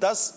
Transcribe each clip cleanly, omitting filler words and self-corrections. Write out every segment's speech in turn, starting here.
10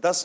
10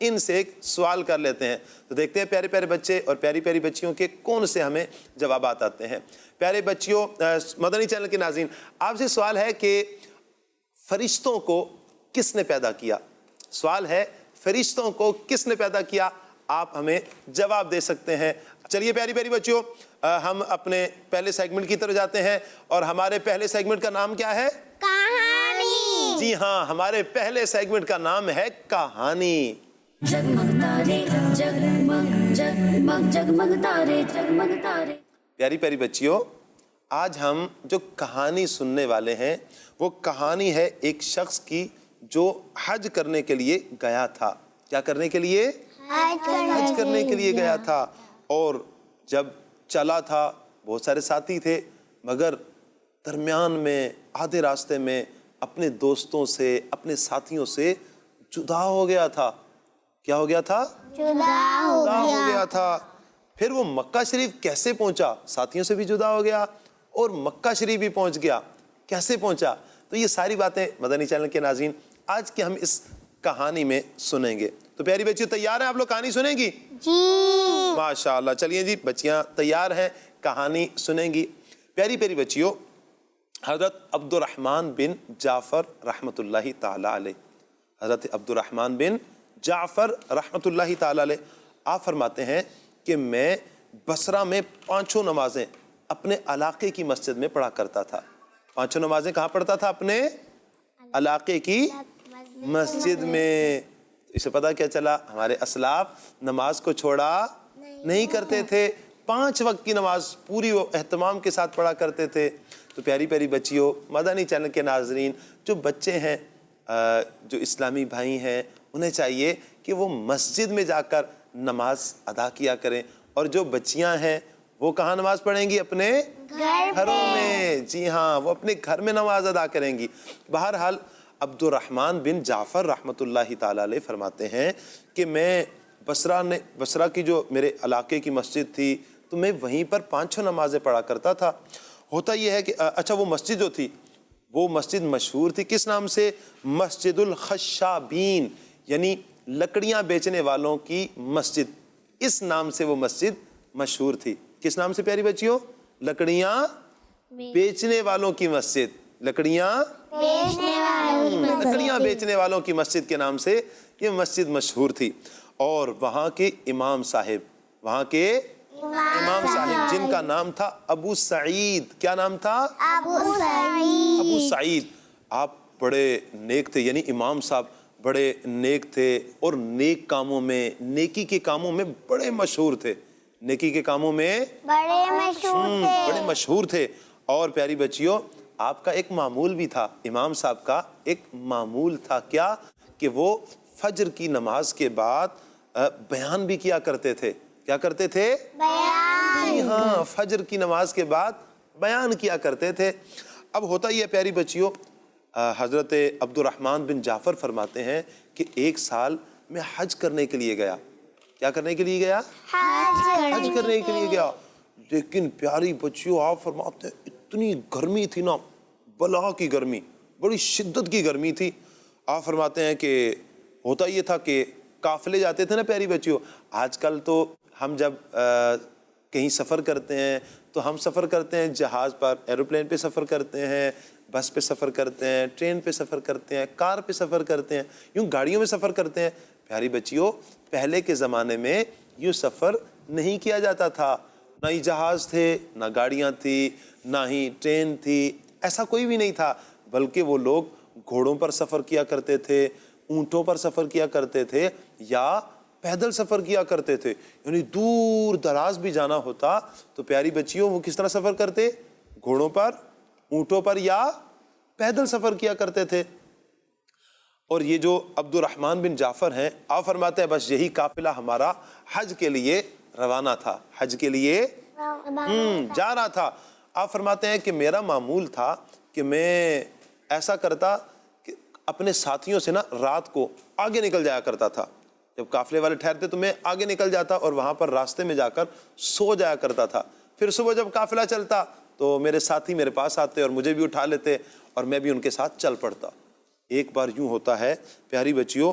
ان سے ایک سوال کر لیتے ہیں. تو دیکھتے ہیں پیارے پیارے بچے اور پیاری پیاری بچیوں کے کون سے ہمیں جوابات آتے ہیں. پیارے بچیوں، مدنی چینل کے ناظرین، آپ سے سوال ہے کہ فرشتوں کو کس نے پیدا کیا؟ سوال ہے فرشتوں کو کس نے پیدا کیا؟ آپ ہمیں جواب دے سکتے ہیں. چلیے پیاری پیاری بچیوں، ہم اپنے پہلے سیگمنٹ کی طرف جاتے ہیں اور ہمارے پہلے سیگمنٹ کا نام کیا ہے؟ کہانی. جی ہاں، ہمارے پہلے سیگمنٹ کا نام ہے کہانی. جگمگ تارے جگمگ جگمگ جگمگ تارے جگمگ تارے. پیاری پیاری بچیوں، آج ہم جو کہانی سننے والے ہیں وہ کہانی ہے ایک شخص کی جو حج کرنے کے لیے گیا تھا. کیا کرنے کے لیے؟ حج کرنے کے لیے گیا تھا. اور جب چلا تھا بہت سارے ساتھی تھے، مگر درمیان میں آدھے راستے میں اپنے دوستوں سے اپنے ساتھیوں سے جدا ہو گیا تھا. کیا ہو گیا تھا؟ جدا ہو گیا تھا. پھر وہ مکہ شریف کیسے پہنچا؟ ساتھیوں سے بھی جدا ہو گیا اور مکہ شریف بھی پہنچ گیا. کیسے پہنچا؟ تو یہ ساری باتیں مدنی چینل کے ناظرین آج کے ہم اس کہانی میں سنیں گے. تو پیاری بچیوں تیار ہیں آپ لوگ کہانی سنیں گی؟ جی. ماشاءاللہ. چلیے جی، بچیاں تیار ہیں، کہانی سنیں گی. پیاری پیاری بچیوں، حضرت عبد الرحمن بن جعفر رحمۃ اللہ تعالی علیہ، حضرت عبد الرحمن بن جعفر رحمۃ اللہ تعالی علیہ آپ فرماتے ہیں کہ میں بصرہ میں 5 نمازیں اپنے علاقے کی مسجد میں پڑھا کرتا تھا. 5 نمازیں کہاں پڑھتا تھا؟ اپنے علاقے کی مسجد میں. اسے پتہ کیا چلا؟ ہمارے اسلاف نماز کو چھوڑا نہیں کرتے تھے، 5 وقت کی نماز پوری و اہتمام کے ساتھ پڑھا کرتے تھے. تو پیاری پیاری بچیوں، مدنی چینل کے ناظرین، جو بچے ہیں، جو اسلامی بھائی ہیں، انہیں چاہیے کہ وہ مسجد میں جا کر نماز ادا کیا کریں. اور جو بچیاں ہیں وہ کہاں نماز پڑھیں گی؟ اپنے گھروں میں. جی ہاں، وہ اپنے گھر میں نماز ادا کریں گی. بہرحال عبد الرحمن بن جعفر رحمۃ اللہ تعالی علیہ فرماتے ہیں کہ میں بصرہ کی جو میرے علاقے کی مسجد تھی تو میں وہیں پر 5 نمازیں پڑھا کرتا تھا. ہوتا یہ ہے کہ اچھا وہ مسجد جو تھی وہ مسجد مشہور تھی کس نام سے؟ مسجد الخشابین، یعنی لکڑیاں بیچنے والوں کی مسجد. اس نام سے وہ مسجد مشہور تھی. کس نام سے پیاری بچیوں؟ لکڑیاں بیچنے والوں کی مسجد. لکڑیاں بیچنے والوں کی مسجد کے نام سے یہ مسجد مشہور تھی. اور وہاں کے امام صاحب جن کا نام تھا ابو سعید. کیا نام تھا؟ ابو سعید. آپ بڑے نیک تھے، یعنی امام صاحب بڑے نیک تھے اور نیک کاموں میں، نیکی کے کاموں میں بڑے مشہور تھے. نیکی کے کاموں میں بڑے مشہور تھے. اور پیاری بچیوں، آپ کا ایک معمول بھی تھا، امام صاحب کا ایک معمول تھا. کیا؟ کہ وہ فجر کی نماز کے بعد بیان بھی کیا کرتے تھے. کیا کرتے تھے؟ جی ہاں، فجر کی نماز کے بعد بیان کیا کرتے تھے. اب ہوتا یہ پیاری بچیوں، حضرت عبد الرحمن بن جعفر فرماتے ہیں کہ ایک سال میں حج کرنے کے لیے گیا. کیا کرنے کے لیے گیا؟ حج کرنے کے لیے گیا. لیکن پیاری بچیوں، آپ فرماتے ہیں اتنی گرمی تھی نا، بلا کی گرمی، بڑی شدت کی گرمی تھی. آپ فرماتے ہیں کہ ہوتا یہ تھا کہ قافلے جاتے تھے نا پیاری بچیوں. آج کل تو ہم جب کہیں سفر کرتے ہیں تو ہم سفر کرتے ہیں جہاز پر، ایروپلین پہ سفر کرتے ہیں، بس پہ سفر کرتے ہیں، ٹرین پہ سفر کرتے ہیں، کار پہ سفر کرتے ہیں، یوں گاڑیوں میں سفر کرتے ہیں. پیاری بچیوں، پہلے کے زمانے میں یوں سفر نہیں کیا جاتا تھا. نہ ہی جہاز تھے، نہ گاڑیاں تھی، نہ ہی ٹرین تھی، ایسا کوئی بھی نہیں تھا. بلکہ وہ لوگ گھوڑوں پر سفر کیا کرتے تھے، اونٹوں پر سفر کیا کرتے تھے، یا پیدل سفر کیا کرتے تھے. یعنی دور دراز بھی جانا ہوتا تو پیاری بچیوں وہ کس طرح سفر کرتے؟ گھوڑوں پر، اونٹوں پر، یا پیدل سفر کیا کرتے تھے. اور یہ جو عبد الرحمن بن جعفر ہیں، آپ فرماتے ہیں بس یہی قافلہ ہمارا حج کے لیے روانہ تھا، حج کے لیے جا رہا تھا. آپ فرماتے ہیں کہ میرا معمول تھا کہ میں ایسا کرتا کہ اپنے ساتھیوں سے نا رات کو آگے نکل جایا کرتا تھا. جب قافلے والے ٹھہرتے تو میں آگے نکل جاتا اور وہاں پر راستے میں جا کر سو جایا کرتا تھا. پھر صبح جب قافلہ چلتا تو میرے ساتھی میرے پاس آتے اور مجھے بھی اٹھا لیتے اور میں بھی ان کے ساتھ چل پڑتا. ایک بار یوں ہوتا ہے پیاری بچیوں،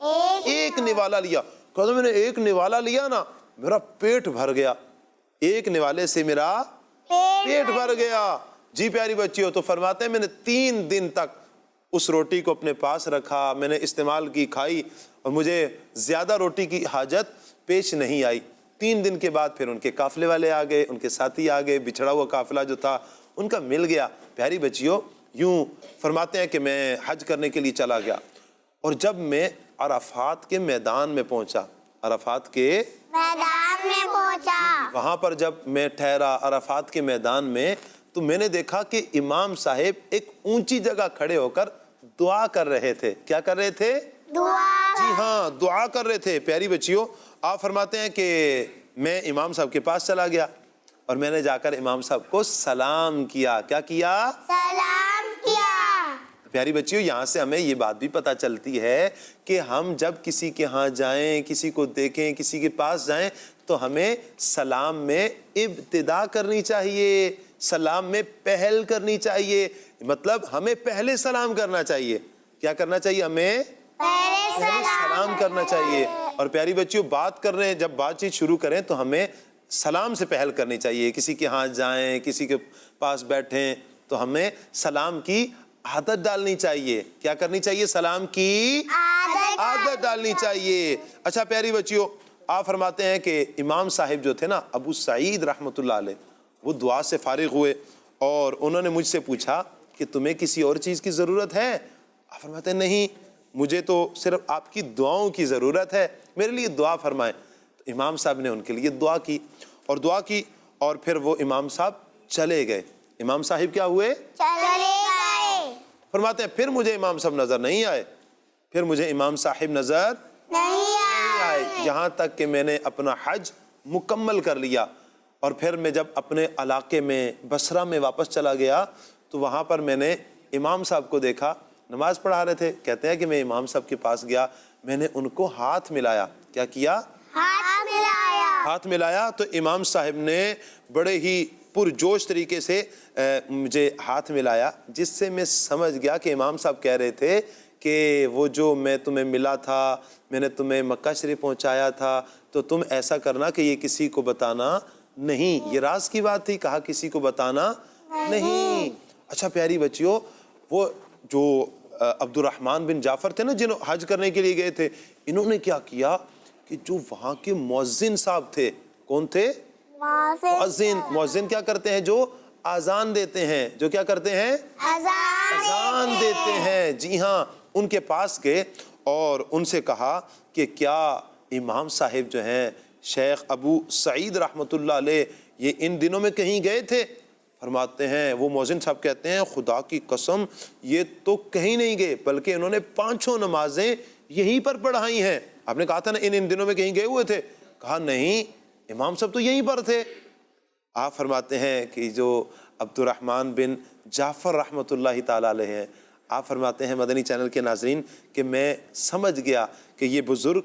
ایک نوالا لیا. کہا میں نے ایک نوالا لیا نا میرا پیٹ بھر گیا, ایک نوالے سے میرا پیٹ بھر گیا. جی پیاری بچیوں, تو فرماتے ہیں میں نے 3 دن تک اس روٹی کو اپنے پاس رکھا, میں نے استعمال کی, کھائی, اور مجھے زیادہ روٹی کی حاجت پیش نہیں آئی. 3 دن کے بعد پھر ان کے قافلے والے آ گئے, ان کے ساتھی آ گئے, بچھڑا ہوا قافلہ جو تھا ان کا مل گیا. پیاری بچیوں, یوں فرماتے ہیں کہ میں حج کرنے کے لیے چلا گیا, اور جب میں عرفات کے میدان میں پہنچا, عرفات کے میدان میں پہنچا, وہاں پر جب میں ٹھہرا عرفات کے میدان میں, تو میں نے دیکھا کہ امام صاحب ایک اونچی جگہ کھڑے ہو کر دعا کر رہے تھے. کیا کر رہے تھے؟ دعا. جی ہاں, دعا کر رہے تھے. پیاری بچیوں, آپ فرماتے ہیں کہ میں امام صاحب کے پاس چلا گیا اور میں نے جا کر امام صاحب کو سلام کیا. کیا کیا؟ سلام کیا. پیاری بچیوں, یہاں سے ہمیں یہ بات بھی پتہ چلتی ہے کہ ہم جب کسی کے ہاں جائیں, کسی کو دیکھیں, کسی کے پاس جائیں, تو ہمیں سلام میں ابتدا کرنی چاہیے, سلام میں پہل کرنی چاہیے. مطلب ہمیں پہلے سلام کرنا چاہیے. کیا کرنا چاہیے؟ ہمیں پہلے سلام کرنا چاہیے. اور پیاری بچیوں, بات کر رہے ہیں, جب بات چیت شروع کریں تو ہمیں سلام سے پہل کرنی چاہیے. کسی کے ہاں جائیں, کسی کے پاس بیٹھیں, تو ہمیں سلام کی عادت ڈالنی چاہیے. کیا کرنی چاہیے؟ سلام کی عادت ڈالنی چاہیے. اچھا پیاری بچیوں, آپ فرماتے ہیں کہ امام صاحب جو تھے نا, ابو سعید رحمۃ اللہ علیہ, وہ دعا سے فارغ ہوئے اور انہوں نے مجھ سے پوچھا کہ تمہیں کسی اور چیز کی ضرورت ہے؟ آپ فرماتے ہیں نہیں, مجھے تو صرف آپ کی دعاؤں کی ضرورت ہے, میرے لیے دعا فرمائیں. تو امام صاحب نے ان کے لیے دعا کی اور پھر وہ امام صاحب چلے گئے. امام صاحب کیا ہوئے؟ چلے گئے. فرماتے ہیں پھر مجھے امام صاحب نظر نہیں آئے, پھر مجھے امام صاحب نظر نہیں آئے, یہاں تک کہ میں نے اپنا حج مکمل کر لیا. اور پھر میں جب اپنے علاقے میں بصرہ میں واپس چلا گیا, تو وہاں پر میں نے امام صاحب کو دیکھا, نماز پڑھا رہے تھے. کہتے ہیں کہ میں امام صاحب کے پاس گیا, میں نے ان کو ہاتھ ملایا. کیا کیا؟ ہاتھ ملایا. تو امام صاحب نے بڑے ہی پرجوش طریقے سے مجھے ہاتھ ملایا, جس سے میں سمجھ گیا کہ امام صاحب کہہ رہے تھے کہ وہ جو میں تمہیں ملا تھا, میں نے تمہیں مکہ شریف پہنچایا تھا, تو تم ایسا کرنا کہ یہ کسی کو بتانا نہیں. یہ راز کی بات تھی, کہا کسی کو بتانا نہیں. اچھا پیاری بچیوں, وہ جو عبد الرحمن بن جعفر تھے نا, جنہوں حج کرنے کے لیے گئے تھے, انہوں نے کیا کیا کہ جو وہاں کے مؤذن صاحب تھے, کون تھے؟ مؤذن کیا کرتے ہیں؟ جو اذان دیتے ہیں. جو کیا کرتے ہیں؟ اذان دیتے ہیں. جی ہاں, ان کے پاس گئے اور ان سے کہا کہ کیا امام صاحب جو ہیں شیخ ابو سعید رحمۃ اللہ علیہ, یہ ان دنوں میں کہیں گئے تھے؟ فرماتے ہیں, وہ مؤذن صاحب کہتے ہیں خدا کی قسم یہ تو کہیں نہیں گئے, بلکہ انہوں نے 5 نمازیں یہیں پر پڑھائی ہیں. آپ نے کہا تھا نا ان دنوں میں کہیں گئے ہوئے تھے, کہا نہیں, امام صاحب تو یہیں پر تھے. آپ فرماتے ہیں کہ جو عبد الرحمن بن جعفر رحمۃ اللہ تعالیٰ علیہ ہیں, آپ فرماتے ہیں مدنی چینل کے ناظرین کہ میں سمجھ گیا کہ یہ بزرگ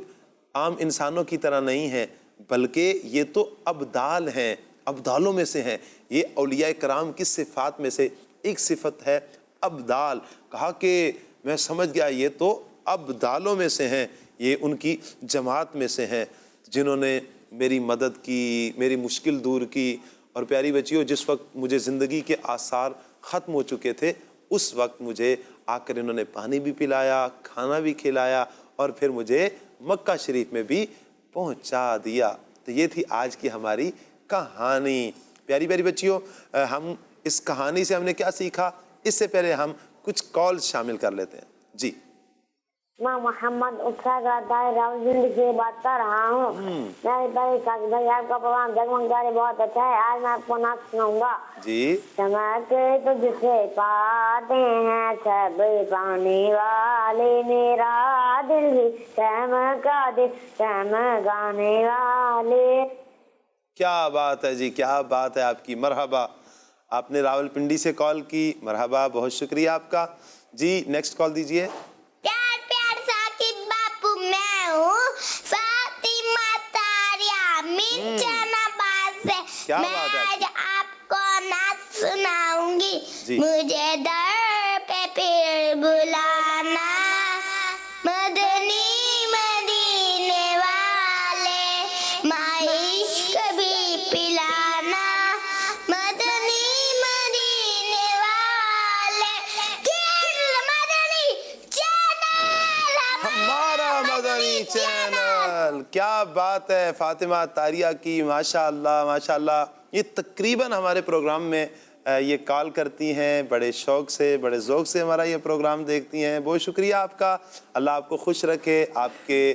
عام انسانوں کی طرح نہیں ہیں, بلکہ یہ تو ابدال ہیں, ابدالوں میں سے ہیں. یہ اولیاء کرام کی صفات میں سے ایک صفت ہے ابدال. کہا کہ میں سمجھ گیا یہ تو ابدالوں میں سے ہیں, یہ ان کی جماعت میں سے ہیں جنہوں نے میری مدد کی, میری مشکل دور کی. اور پیاری بچیوں, جس وقت مجھے زندگی کے آثار ختم ہو چکے تھے, اس وقت مجھے آ کر انہوں نے پانی بھی پلایا, کھانا بھی کھلایا, اور پھر مجھے مکہ شریف میں بھی پہنچا دیا. تو یہ تھی آج کی ہماری کہانی. پیاری پیاری بچیوں, ہم اس کہانی سے ہم نے کیا سیکھا, اس سے پہلے ہم کچھ کال شامل کر لیتے ہیں. جی, میں محمد راولپنڈی سے بات کر رہا ہوں. بھائی آپ کا پروگرام جگمگ تارے بہت اچھا ہے. آج میں آپ کو نعت سناؤں گا. جی, چمکے تجھ سے پاتے ہیں سب پانے والے, میرا دل بھی چمکا دے چمکانے والے. کیا بات ہے جی, کیا بات ہے آپ کی. مرحبا, آپ نے راولپنڈی سے کال کی, مرحبا, بہت شکریہ آپ کا. جی, نیکسٹ کال دیجئے. پیار ثاقب باپو, میں ہوں فاطمہ تاریہ منچنا باز سے. میں آج آپ کو نعت سناؤں گی. مجھے در پہ پھر بلانا, مدنی کیا بات ہے فاطمہ طاہریہ کی، ماشاءاللہ ماشاءاللہ. یہ تقریباً ہمارے پروگرام میں یہ کال کرتی ہیں، بڑے شوق سے بڑے ذوق سے ہمارا یہ پروگرام دیکھتی ہیں. بہت شکریہ آپ کا. اللہ آپ کو خوش رکھے، آپ کے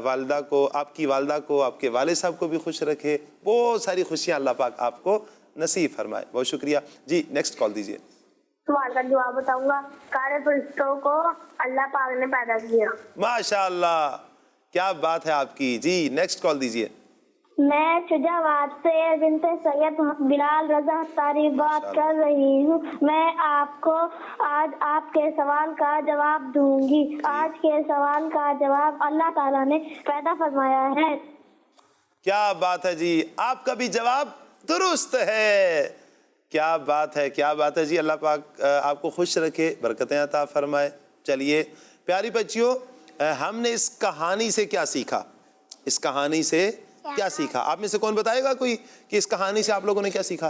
والدہ کو، آپ کی والدہ کو، آپ کے والد صاحب کو بھی خوش رکھے. بہت ساری خوشیاں اللہ پاک آپ کو نصیب فرمائے. بہت شکریہ. جی نیکسٹ کال دیجیے. سوال کا جواب بتاؤں گا. سارے فرشتوں کو اللہ پاک نے پیدا کیا. ماشاءاللہ کیا بات ہے آپ کی. جی نیکسٹ کال دیجیے. میں شجاعت سے بنت سید بلال رضا اختاری بات کر رہی ہوں. میں آپ کو آج آپ کے سوال کا جواب دوں گی. آج کے سوال کا جواب اللہ تعالیٰ نے پیدا فرمایا ہے. کیا بات ہے جی، آپ کا بھی جواب درست ہے. کیا بات ہے، کیا بات ہے جی. اللہ پاک آپ کو خوش رکھے، برکتیں عطا فرمائے. چلیے پیاری بچیوں، ہم نے اس کہانی سے کیا سیکھا؟ اس کہانی سے کیا سیکھا؟ آپ میں سے کون بتائے گا کوئی کہ اس کہانی سے آپ لوگوں نے کیا سیکھا؟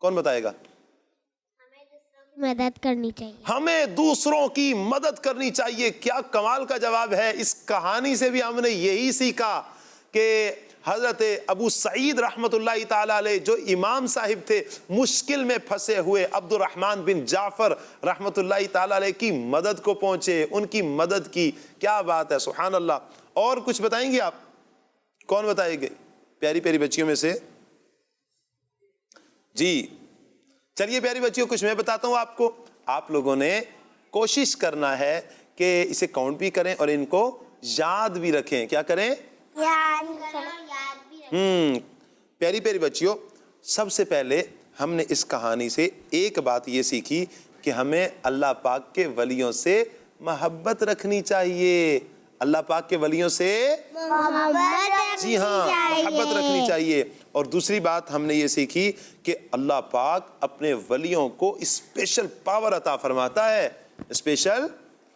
کون بتائے گا؟ مدد کرنی چاہیے. ہمیں دوسروں کی مدد کرنی چاہیے. کیا کمال کا جواب ہے. اس کہانی سے بھی ہم نے یہی سیکھا کہ حضرت ابو سعید رحمت اللہ تعالی علیہ جو امام صاحب تھے، مشکل میں پھنسے ہوئے عبد الرحمن بن جعفر رحمت اللہ تعالی علیہ کی مدد کو پہنچے، ان کی مدد کی. کیا بات ہے، سبحان اللہ. اور کچھ بتائیں گے آپ؟ کون بتائے گے پیاری پیاری بچیوں میں سے؟ جی چلیے پیاری بچیوں، کچھ میں بتاتا ہوں آپ کو. آپ لوگوں نے کوشش کرنا ہے کہ اسے کاؤنٹ بھی کریں اور ان کو یاد بھی رکھیں. کیا کریں؟ پیاری پیاری بچیوں، سب سے پہلے ہم نے اس کہانی سے ایک بات یہ سیکھی کہ ہمیں اللہ پاک کے ولیوں سے محبت رکھنی چاہیے. اللہ پاک کے ولیوں سے جی ہاں محبت رکھنی چاہیے. اور دوسری بات ہم نے یہ سیکھی کہ اللہ پاک اپنے ولیوں کو اسپیشل پاور عطا فرماتا ہے. اسپیشل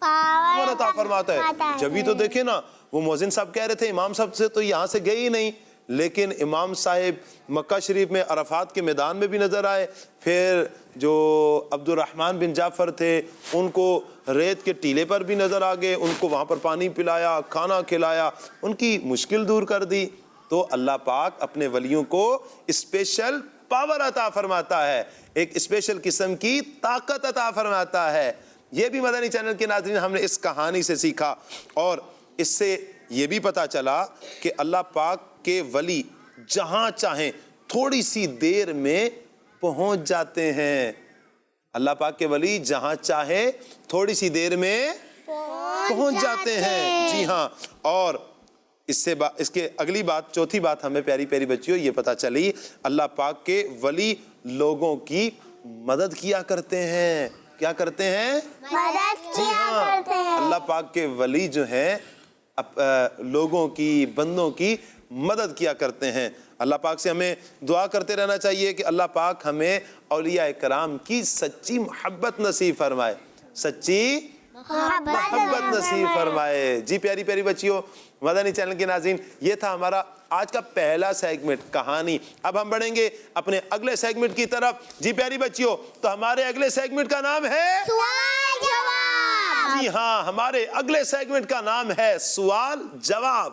پاور عطا فرماتا ہے. جبھی تو دیکھیں نا، وہ مؤذن صاحب کہہ رہے تھے امام صاحب سے تو یہاں سے گئے ہی نہیں، لیکن امام صاحب مکہ شریف میں عرفات کے میدان میں بھی نظر آئے. پھر جو عبد الرحمن بن جعفر تھے ان کو ریت کے ٹیلے پر بھی نظر آ گئے، ان کو وہاں پر پانی پلایا، کھانا کھلایا، ان کی مشکل دور کر دی. تو اللہ پاک اپنے ولیوں کو اسپیشل پاور عطا فرماتا ہے، ایک اسپیشل قسم کی طاقت عطا فرماتا ہے. یہ بھی مدنی چینل کے ناظرین ہم نے اس کہانی سے سیکھا. اور اس سے یہ بھی پتا چلا کہ اللہ پاک کے ولی جہاں چاہیں تھوڑی سی دیر میں پہنچ جاتے ہیں. اللہ پاک کے ولی جہاں چاہیں تھوڑی سی دیر میں پہنچ جاتے ہیں. جی ہاں. اور اس کے اگلی بات، چوتھی بات ہمیں پیاری پیاری بچیوں یہ پتا چلی، اللہ پاک کے ولی لوگوں کی مدد کیا کرتے ہیں. کیا کرتے ہیں؟ مدد جی ہاں، اللہ پاک کے ولی جو ہیں لوگوں کی، بندوں کی مدد کیا کرتے ہیں. اللہ پاک سے ہمیں دعا کرتے رہنا چاہیے کہ اللہ پاک ہمیں اولیاء کرام کی سچی محبت نصیب فرمائے، سچی محبت نصیب فرمائے. جی پیاری پیاری بچیوں، مدنی چینل کے ناظرین، یہ تھا ہمارا آج کا پہلا سیگمنٹ کہانی. اب ہم بڑھیں گے اپنے اگلے سیگمنٹ کی طرف. جی پیاری بچیوں، تو ہمارے اگلے سیگمنٹ کا نام ہے سوال جواب. جی ہاں، ہمارے اگلے سیگمنٹ کا نام ہے سوال جواب.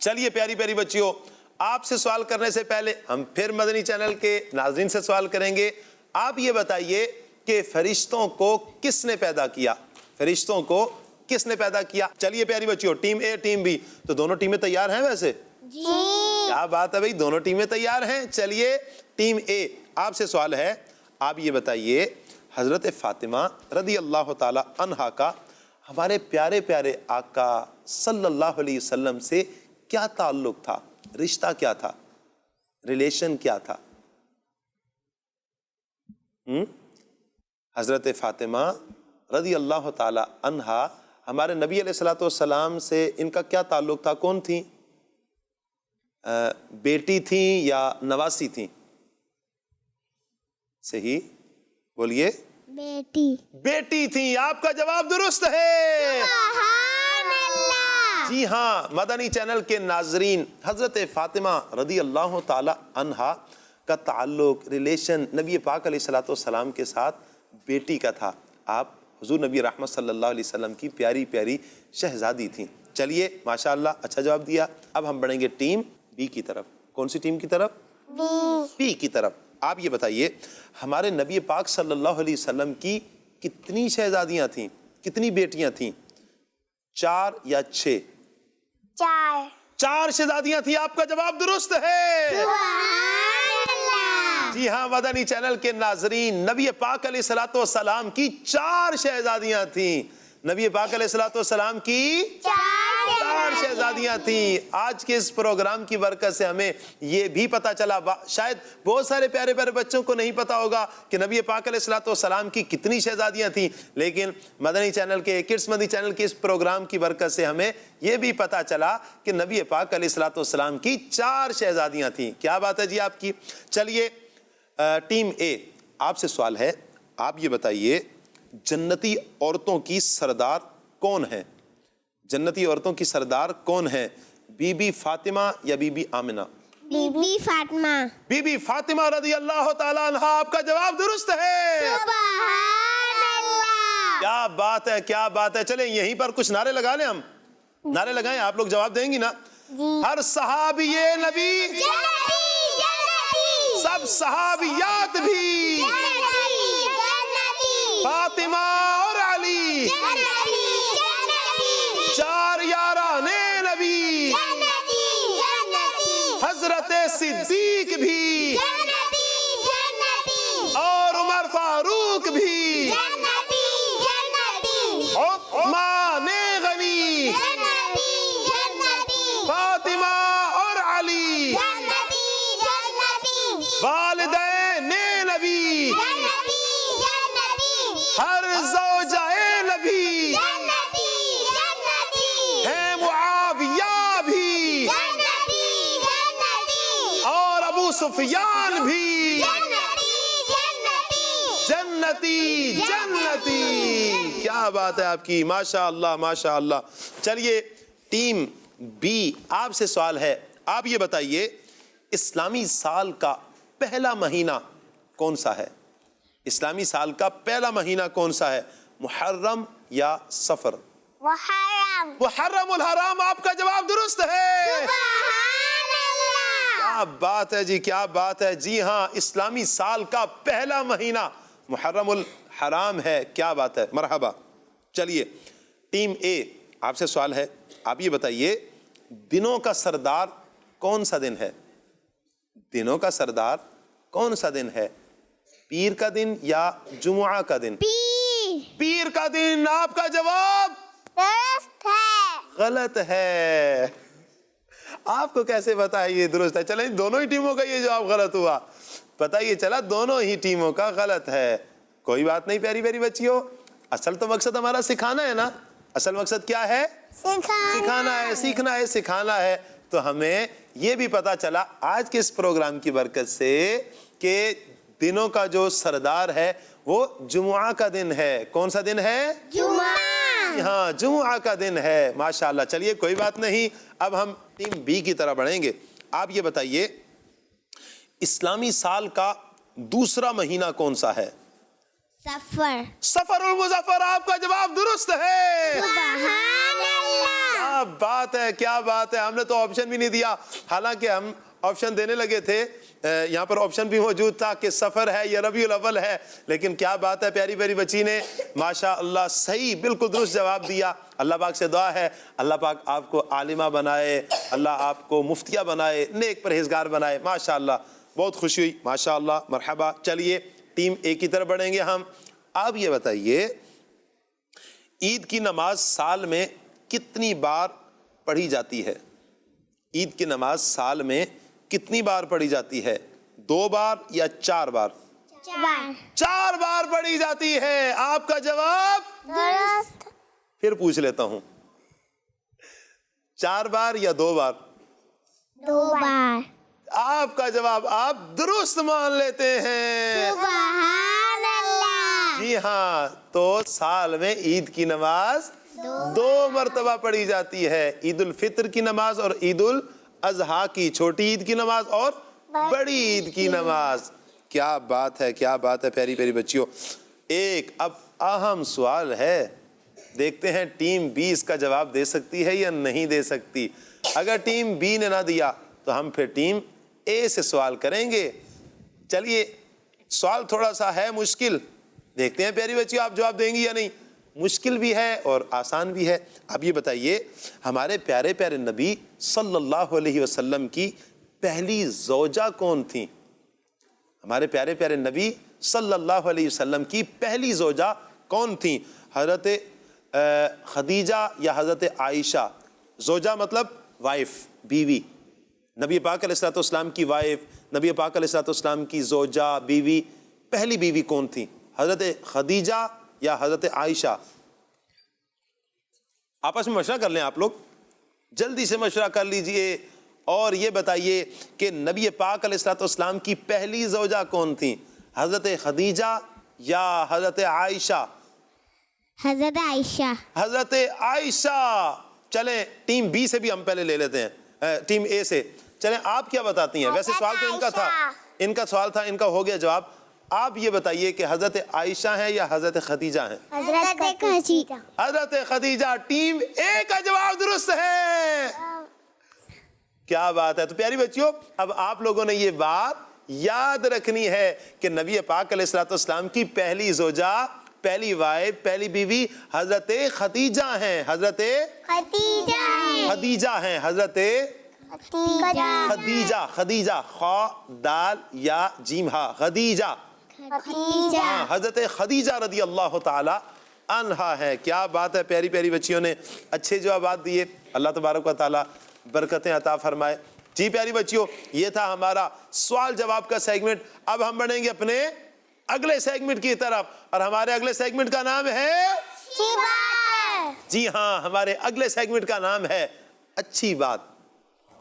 چلیے پیاری پیاری بچیوں، آپ سے سوال کرنے سے پہلے ہم پھر مدنی چینل کے ناظرین سے سوال کریں گے. آپ یہ بتائیے کہ فرشتوں کو کس نے پیدا کیا؟ فرشتوں کو کس نے پیدا کیا؟ چلیے پیاری بچیوں، ٹیم اے ٹیم بی، تو دونوں ٹیمیں تیار ہیں ویسے؟ جی کیا بات ہے بھائی، دونوں ٹیمیں تیار ہیں. چلیے ٹیم اے، آپ سے سوال ہے. آپ یہ بتائیے حضرت فاطمہ رضی اللہ تعالی عنہا کا ہمارے پیارے پیارے آقا صلی اللہ علیہ وسلم سے کیا تعلق تھا؟ رشتہ کیا تھا؟ ریلیشن کیا تھا؟ حضرت فاطمہ رضی اللہ تعالی عنہا ہمارے نبی علیہ الصلوۃ والسلام سے ان کا کیا تعلق تھا؟ کون تھیں؟ بیٹی تھیں یا نواسی تھیں؟ صحیح بولیے. بیٹی. بیٹی تھیں. آپ کا جواب درست ہے. سبحان اللہ. جی ہاں مدنی چینل کے ناظرین، حضرت فاطمہ رضی اللہ تعالی عنہا کا تعلق، ریلیشن نبی پاک علیہ الصلوۃ والسلام کے ساتھ بیٹی کا تھا. آپ حضور نبی رحمت صلی اللہ علیہ وسلم کی پیاری پیاری شہزادی تھیں. چلیے ماشاءاللہ اچھا جواب دیا. اب ہم بڑھیں گے ٹیم بی کی طرف. کون سی ٹیم کی طرف؟ بی کی طرف. آپ یہ بتائیے ہمارے نبی پاک صلی اللہ علیہ وسلم کی کتنی شہزادیاں تھیں, کتنی بیٹیاں تھیں؟ 4 یا 6؟ 4. 4 شہزادیاں تھیں. آپ کا جواب درست ہے. جی ہاں مدنی چینل کے ناظرین, نبی پاک علیہ الصلوۃ والسلام کی 4 شہزادیاں تھیں. نبی پاک علیہ الصلوۃ والسلام کی 4 شہزادیاں تھیں. آج کے اس پروگرام کی برکت سے ہمیں یہ بھی پتا چلا, شاید بہت سارے پیارے پیارے بچوں کو نہیں پتا ہوگا کہ نبی پاک علیہ الصلوۃ والسلام کی کتنی شہزادیاں تھیں, لیکن مدنی چینل کے کڈس مدنی چینل کے اس پروگرام کی برکت سے ہمیں یہ بھی پتا چلا کہ نبی پاک علیہ الصلوۃ والسلام کی 4 شہزادیاں تھیں. کیا بات ہے جی آپ کی. چلیے ٹیم اے, آپ سے سوال ہے. آپ یہ بتائیے جنتی عورتوں کی سردار کون ہے؟ جنتی عورتوں کی سردار کون ہے؟ بی بی فاطمہ یا Bibi Amna? Bibi Fatima. Bibi Fatima رضی اللہ تعالیٰ عنہ. آپ کا جواب درست ہے. سبحان اللہ. کیا بات ہے, کیا بات ہے. چلیں یہیں پر کچھ نعرے لگا لیں. ہم نعرے لگائیں, آپ لوگ جواب دیں گی نا؟ ہر صحابی نبی, سب صحابیات بھی, فاطمہ اور علی, 4 یاران نبی, حضرت صدیق بھی اور عمر فاروق بھی, عثمان غنی, فاطمہ اور علی, والدین نبی, ہر زوجہ نبی, ہے معاویہ بھی اور ابو سفیان بھی, جنتی جنتی. کیا بات ہے آپ کی, ماشاء اللہ ماشاء اللہ. چلیے ٹیم بی, آپ سے سوال ہے. آپ یہ بتائیے اسلامی سال کا پہلا مہینہ کون سا ہے؟ اسلامی سال کا پہلا مہینہ کون سا ہے؟ محرم یا صفر؟ محرم. محرم الحرام. آپ کا جواب درست ہے. سبحان اللہ. کیا بات ہے جی, کیا بات ہے. جی ہاں اسلامی سال کا پہلا مہینہ محرم الحرام ہے. کیا بات ہے, مرحبا. چلیے ٹیم اے, آپ سے سوال ہے. آپ یہ بتائیے دنوں کا سردار کون سا دن ہے؟ دنوں کا سردار کون سا دن ہے؟ پیر کا دن یا جمعہ کا دن؟ پیر کا دن. آپ کا جواب درست ہے. غلط ہے. آپ کو کیسے پتا ہے یہ درست ہے؟ چلیں دونوں ہی ٹیموں کا یہ جواب غلط ہوا. پتہ یہ چلا دونوں ہی ٹیموں کا غلط ہے. کوئی بات نہیں پیاری پیاری بچیوں, اصل تو مقصد ہمارا سکھانا ہے نا. اصل مقصد کیا ہے؟ سکھانا ہے, سیکھنا ہے, سکھانا ہے. تو ہمیں یہ بھی پتا چلا آج کے اس پروگرام کی برکت سے کہ دنوں کا جو سردار ہے وہ جمعہ کا دن ہے. کون سا دن ہے؟ جمعہ. ہاں جمعہ کا دن ہے. ماشاءاللہ. چلیے کوئی بات نہیں, اب ہم ٹیم بی کی طرف بڑھیں گے. آپ یہ بتائیے اسلامی سال کا دوسرا مہینہ کون سا ہے؟ سفر. سفر المظفر. آپ کا جواب درست ہے. سبحان اللہ. کیا بات ہے, کیا بات ہے. ہم نے تو آپشن بھی نہیں دیا, حالانکہ ہم آپشن دینے لگے تھے. یہاں پر آپشن بھی موجود تھا کہ سفر ہے یا ربیع الاول ہے, لیکن کیا بات ہے پیاری پیاری بچی نے ماشاء اللہ صحیح بالکل درست جواب دیا. اللہ پاک سے دعا ہے اللہ پاک آپ کو عالمہ بنائے, اللہ آپ کو مفتیہ بنائے, نیک پرہیزگار بنائے. ماشاء اللہ بہت خوشی ہوئی. ماشاء اللہ مرحبا. چلیے ٹیم اے کی طرف بڑھیں گے ہم. آپ یہ بتائیے عید کی نماز سال میں کتنی بار پڑھی جاتی ہے؟ عید کی نماز سال میں کتنی بار پڑھی جاتی ہے؟ 2 بار یا 4 بار؟ 4 بار پڑھی جاتی ہے. آپ کا جواب درست. پھر پوچھ لیتا ہوں, 4 بار یا 2 بار؟ 2 بار. آپ کا جواب آپ درست مان لیتے ہیں. سبحان اللہ. جی ہاں, تو سال میں عید کی نماز 2 مرتبہ پڑھی جاتی ہے. عید الفطر کی نماز اور عید الاضحیٰ کی, چھوٹی عید کی نماز اور بڑی عید کی نماز. کیا بات ہے, کیا بات ہے پیاری پیاری بچیوں. ایک. اب اہم سوال ہے, دیکھتے ہیں ٹیم بی اس کا جواب دے سکتی ہے یا نہیں دے سکتی. اگر ٹیم بی نے نہ دیا تو ہم پھر ٹیم اے سے سوال کریں گے. چلیے, سوال تھوڑا سا ہے مشکل, دیکھتے ہیں پیاری بچیوں آپ جواب دیں گی یا نہیں. مشکل بھی ہے اور آسان بھی ہے. اب یہ بتائیے, ہمارے پیارے پیارے نبی صلی اللہ علیہ وسلم کی پہلی زوجہ کون تھیں؟ ہمارے پیارے پیارے نبی صلی اللہ علیہ وسلم کی پہلی زوجہ کون تھیں؟ حضرت خدیجہ یا حضرت عائشہ؟ زوجہ مطلب وائف, بیوی. نبی پاک علیہ الصلوۃ والسلام کی وائف, نبی پاک علیہ الصلوۃ والسلام کی زوجہ, بیوی, پہلی بیوی کون تھی؟ حضرت خدیجہ یا حضرت عائشہ؟ آپس میں مشورہ کر لیں آپ لوگ, جلدی سے مشورہ کر لیجئے اور یہ بتائیے کہ نبی پاک علیہ الصلوۃ والسلام کی پہلی زوجہ کون تھی؟ حضرت خدیجہ یا حضرت عائشہ؟ حضرت عائشہ. حضرت عائشہ. چلیں ٹیم بی سے بھی ہم پہلے لے لیتے ہیں, ٹیم اے سے. چلیں آپ کیا بتاتی ہیں؟ ویسے سوال تو ان کا تھا, ان کا سوال تھا, ان کا ہو گیا جواب. آپ یہ بتائیے کہ حضرت عائشہ ہیں یا حضرت خدیجہ ہیں؟ حضرت خدیجہ. حضرت خدیجہ. ٹیم اے کا جواب درست ہے. کیا بات ہے. تو پیاری بچیوں, اب آپ لوگوں نے یہ بات یاد رکھنی ہے کہ نبی پاک علیہ الصلوۃ والسلام کی پہلی زوجہ, پہلی وائف, پہلی بیوی حضرت خدیجہ ہیں. حضرت خدیجہ ہیں. حضرت خدیجہ. خدیجہ, خا دال یا جیم ہا, خدیجہ. ہاں, حضرت خدیجہ رضی اللہ تعالی عنہا ہے. کیا بات ہے, پیاری پیاری بچیوں نے اچھے جوابات دیے. اللہ تبارک و تعالی برکتیں عطا فرمائے. جی پیاری بچیوں, یہ تھا ہمارا سوال جواب کا سیگمنٹ. اب ہم بڑھیں گے اپنے اگلے سیگمنٹ کی طرف, اور ہمارے اگلے سیگمنٹ کا نام ہے, جی ہاں, ہمارے اگلے سیگمنٹ کا نام ہے اچھی بات.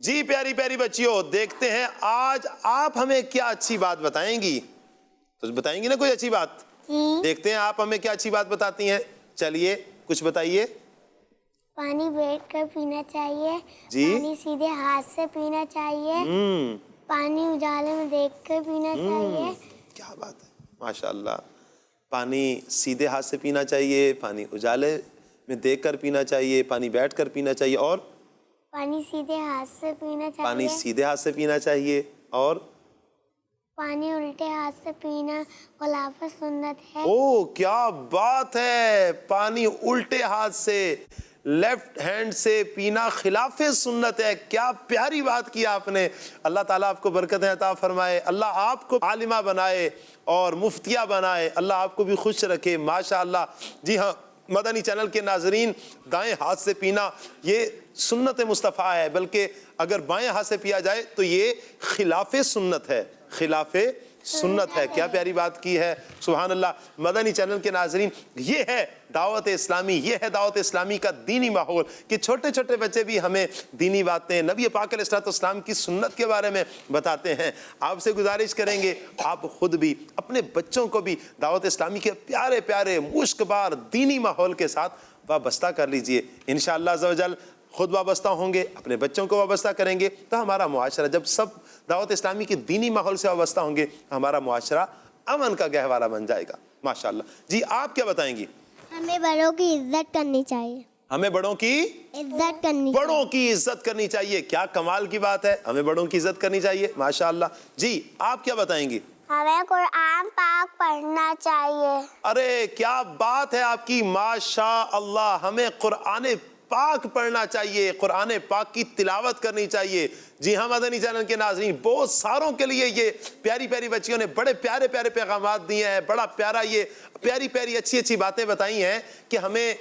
جی پیاری پیاری بچیوں, دیکھتے ہیں آج آپ ہمیں کیا اچھی بات بتائیں گی. تو بتائیں گی نا کوئی اچھی بات؟ دیکھتے ہیں آپ ہمیں کیا اچھی بات بتاتی ہیں. چلیے کچھ بتائیے. پانی بیٹھ کر پینا چاہیے. جی. پانی سیدھے ہاتھ سے پینا چاہیے. پانی اجالے میں دیکھ کر پینا چاہیے. کیا بات ہے, ماشاء اللہ. پانی سیدھے ہاتھ سے پینا چاہیے, پانی اجالے میں دیکھ کر پینا چاہیے, پانی بیٹھ کر پینا چاہیے, اور پانی سیدھے ہاتھ سے پینا چاہیے. پانی سیدھے ہاتھ سے پینا چاہیے, اور پانی الٹے ہاتھ سے پینا خلاف سنت ہے. او کیا بات ہے, پانی الٹے ہاتھ سے, لیفٹ ہینڈ سے پینا خلاف سنت ہے. کیا پیاری بات کی آپ نے. اللہ تعالیٰ آپ کو برکتیں عطا فرمائے, اللہ آپ کو عالمہ بنائے اور مفتیہ بنائے, اللہ آپ کو بھی خوش رکھے. ماشاء اللہ. جی ہاں, مدنی چینل کے ناظرین, دائیں ہاتھ سے پینا یہ سنت مصطفیٰ ہے, بلکہ اگر بائیں ہاتھ سے پیا جائے تو یہ خلاف سنت ہے, خلاف سنت ہے. کیا پیاری بات کی ہے, سبحان اللہ. مدنی چینل کے ناظرین, یہ ہے دعوت اسلامی, یہ ہے دعوت اسلامی کا دینی ماحول کہ چھوٹے چھوٹے بچے بھی ہمیں دینی باتیں, نبی پاک علیہ الصلوۃ والسلام کی سنت کے بارے میں بتاتے ہیں. آپ سے گزارش کریں گے آپ خود بھی اپنے بچوں کو بھی دعوت اسلامی کے پیارے پیارے مشک بار دینی ماحول کے ساتھ وابستہ کر لیجئے. انشاءاللہ عز و جل خود وابستہ ہوں گے, اپنے بچوں کو وابستہ کریں گے, تو ہمارا معاشرہ, جب سب دعوت اسلامی کی دینی ماحول سے وابستہ ہوں گے, ہمارا معاشرہ امن کا گہوارہ بن جائے گا. ماشاءاللہ. جی آپ کیا بتائیں گی؟ ہمیں بڑوں کی عزت کرنی چاہیے. ہمیں بڑوں کی عزت کرنی بڑوں کی عزت کرنی چاہیے. کیا کمال کی بات ہے, ہمیں بڑوں کی عزت کرنی چاہیے. ماشاءاللہ. جی آپ کیا بتائیں گی؟ ہمیں قرآن پاک پڑھنا چاہیے. ارے کیا بات ہے آپ کی, ماشاء اللہ. ہمیں قرآن پاک پڑھنا چاہیے, قرآن پاک کی تلاوت کرنی چاہیے. جی ہاں مدنی چینل کے ناظرین, بہت ساروں کے لیے یہ پیاری پیاری بچیوں نے بڑے پیارے پیارے پیغامات دیے ہیں, بڑا پیارا یہ پیاری پیاری اچھی اچھی باتیں بتائی ہیں کہ ہمیں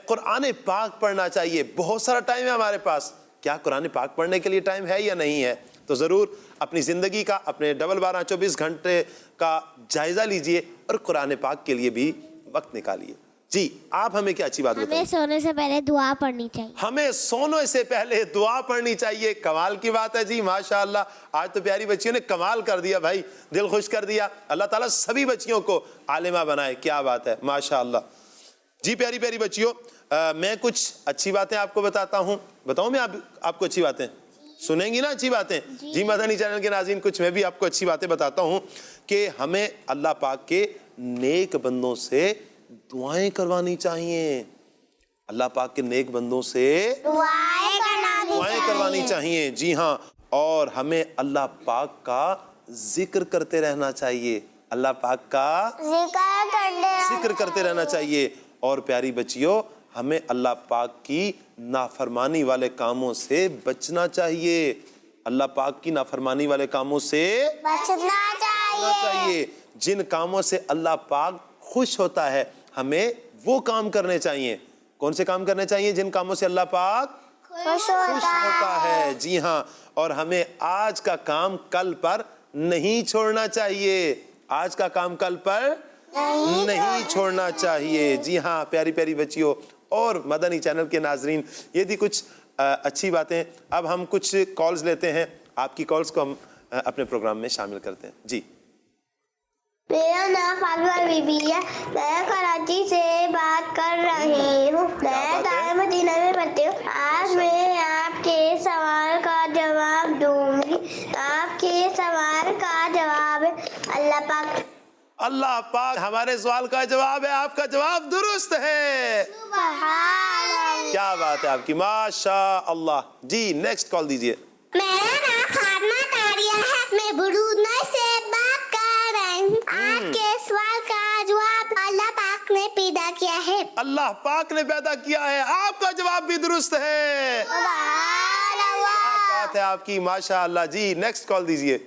قرآن پاک پڑھنا چاہیے. بہت سارا ٹائم ہے ہمارے پاس, کیا قرآن پاک پڑھنے کے لیے ٹائم ہے یا نہیں ہے؟ تو ضرور اپنی زندگی کا, اپنے 12-24 گھنٹے کا جائزہ لیجئے اور قرآن پاک کے لیے بھی وقت نکالیے. جی آپ ہمیں کیا اچھی بات بتائیں؟ ہمیں سونے سے پہلے دعا پڑھنی چاہیے. ہمیں سونے سے پہلے دعا پڑھنی چاہیے. کمال کی بات ہے جی, ماشاءاللہ. آج تو پیاری بچیوں نے کمال کر دیا بھائی, دل خوش کر دیا. اللہ تعالیٰ سبھی بچیوں کو عالمہ بنائے. کیا بات ہے, ماشاءاللہ. جی پیاری پیاری بچیوں, میں کچھ اچھی باتیں آپ کو بتاتا ہوں. بتاؤں میں آپ کو اچھی باتیں؟ سنیں گی نا اچھی باتیں؟ جی مدنی چینل کے ناظرین کچھ میں بھی آپ کو اچھی باتیں بتاتا ہوں کہ ہمیں اللہ پاک کے نیک بندوں سے دعائیں کروانی چاہیے. اللہ پاک کے نیک بندوں سے دعائیں کروانی چاہیے. جی ہاں, اور ہمیں اللہ پاک کا ذکر کرتے رہنا چاہیے. اللہ پاک کا ذکر کرتے رہنا چاہیے. اور پیاری بچیوں, ہمیں اللہ پاک کی نافرمانی والے کاموں سے بچنا چاہیے. اللہ پاک کی نافرمانی والے کاموں سے بچنا چاہیے. جن کاموں سے اللہ پاک خوش ہوتا ہے ہمیں وہ کام کرنے چاہیے. کون سے کام کرنے چاہیے؟ جن کاموں سے اللہ پاک خوش ہوتا ہے. جی ہاں, اور ہمیں آج کا کام کل پر نہیں چھوڑنا چاہیے. آج کا کام کل پر نہیں چھوڑنا چاہیے. جی ہاں پیاری پیاری بچیوں اور مدنی چینل کے ناظرین, یہ تھی کچھ اچھی باتیں. اب ہم کچھ کالز لیتے ہیں. آپ کی کالز کو ہم اپنے پروگرام میں شامل کرتے ہیں. جی, میرا نام فاطمہ بی بی ہے. میں کراچی سے بات کر رہی ہوں. میں دار مدینہ میں پڑھتی ہوں. آج میں آپ کے سوال کا جواب دوں گی. آپ کے سوال کا جواب ہے اللہ پاک. اللہ پاک ہمارے سوال کا جواب ہے. آپ کا جواب درست ہے. کیا بات ہے آپ کی, ماشاء اللہ. جی نیکسٹ کال دیجیے. میرا نام فاطمہ تاریہ ہے. میں برودنا سے بات کر رہی ہوں. آپ کے سوال کا جواب اللہ پاک نے پیدا کیا ہے. اللہ پاک نے پیدا کیا ہے. آپ کا جواب بھی درست ہے. کیا بات ہے آپ کی, ماشاء اللہ. جی نیکسٹ کال دیجیے.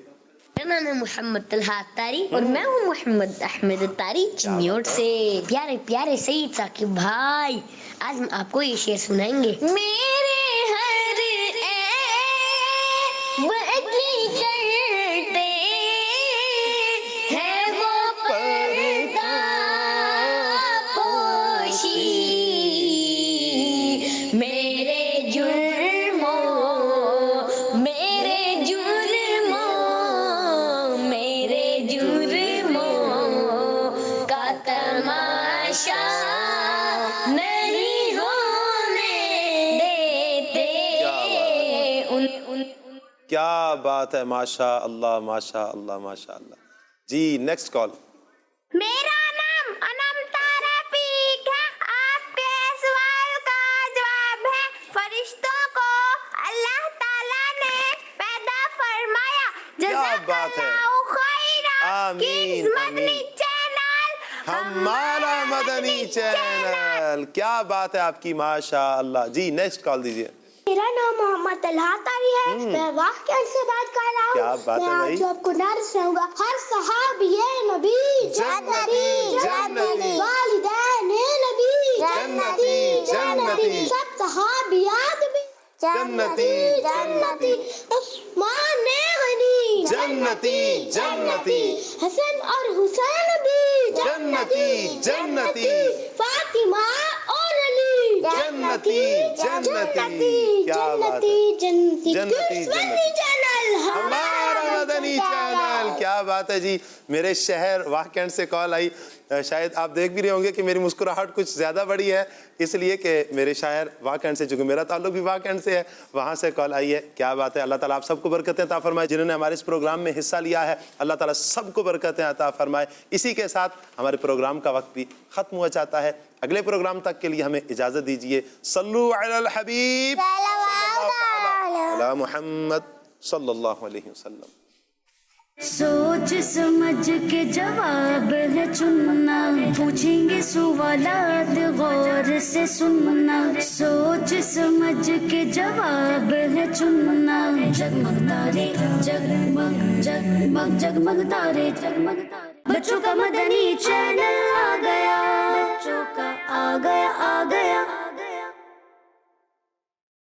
میرا نام ہے محمد طلحہ اتاری اور میں ہوں محمد احمد اتاری چنیوٹ سے. پیارے پیارے سعید ثاقب بھائی, آج ہم آپ کو یہ شعر سنائیں گے. میرے ہر بدلی کرتے ہیں وہ پردہ پوشی, میرے جرموں کا تماشا نہیں ہونے دیتے. کیا بات ہے, ماشاء اللہ ماشاء اللہ ماشاء اللہ. جی نیکسٹ کال. میرا نام انم تارفیق ہے. آپ کے سوال کا جواب ہے فرشتوں کو اللہ تعالیٰ نے پیدا فرمایا. کیا بات ہے, آمین آمین. ہمارا مدنی چینل. کیا بات ہے آپ کی, ماشاء اللہ. جی نیکسٹ کال دیجیے. میرا نام محمد طلحہ تاری ہے. میں واقعہ سے بات کر رہا ہوں. کیا بات ہے بھائی, میں آپ کو نعرہ رہوں گا. ہر صحابی نبی جنتی, جنتی, والدین نبی جنتی, جنتی, سب صحابیات بھی جنتی, جنتی, عثمان غنی جنتی, جنتی, حسن اور حسین بھی جنتی, جنتی, فاطمہ اور علی جنتی, جنتی. کیا بات ہے, جنتی جنتی, جنتی. ہمارا مدنی چینل. کیا بات ہے جی. میرے شہر واہ کینٹ سے کال آئی. شاید آپ دیکھ بھی رہے ہوں گے کہ میری مسکراہٹ کچھ زیادہ بڑی ہے, اس لیے کہ میرے شہر واہ کینٹ سے, چونکہ میرا تعلق بھی واہ کینٹ سے ہے, وہاں سے کال آئی ہے. کیا بات ہے, اللہ تعالیٰ آپ سب کو برکتیں عطا فرمائے. جنہوں نے ہمارے اس پروگرام میں حصہ لیا ہے اللہ تعالیٰ سب کو برکتیں عطا فرمائے. اسی کے ساتھ ہمارے پروگرام کا وقت بھی ختم ہوا چاہتا ہے. اگلے پروگرام تک کے لیے ہمیں اجازت دیجیے. صلو علی الحبیب علی محمد صلی اللہ علیہ وسلم. سوچ سمجھ کے جواب ہے چننا, پوچھیں گے سوالات غور سے سننا. سوچ سمجھ کے جواب ہے چننا. جگمگ تارے جگمگ جگمگ جگمگ تارے جگمگ تارے. بچوں کا مدنی چینل آ گیا, بچوں کا آ گیا آ گیا.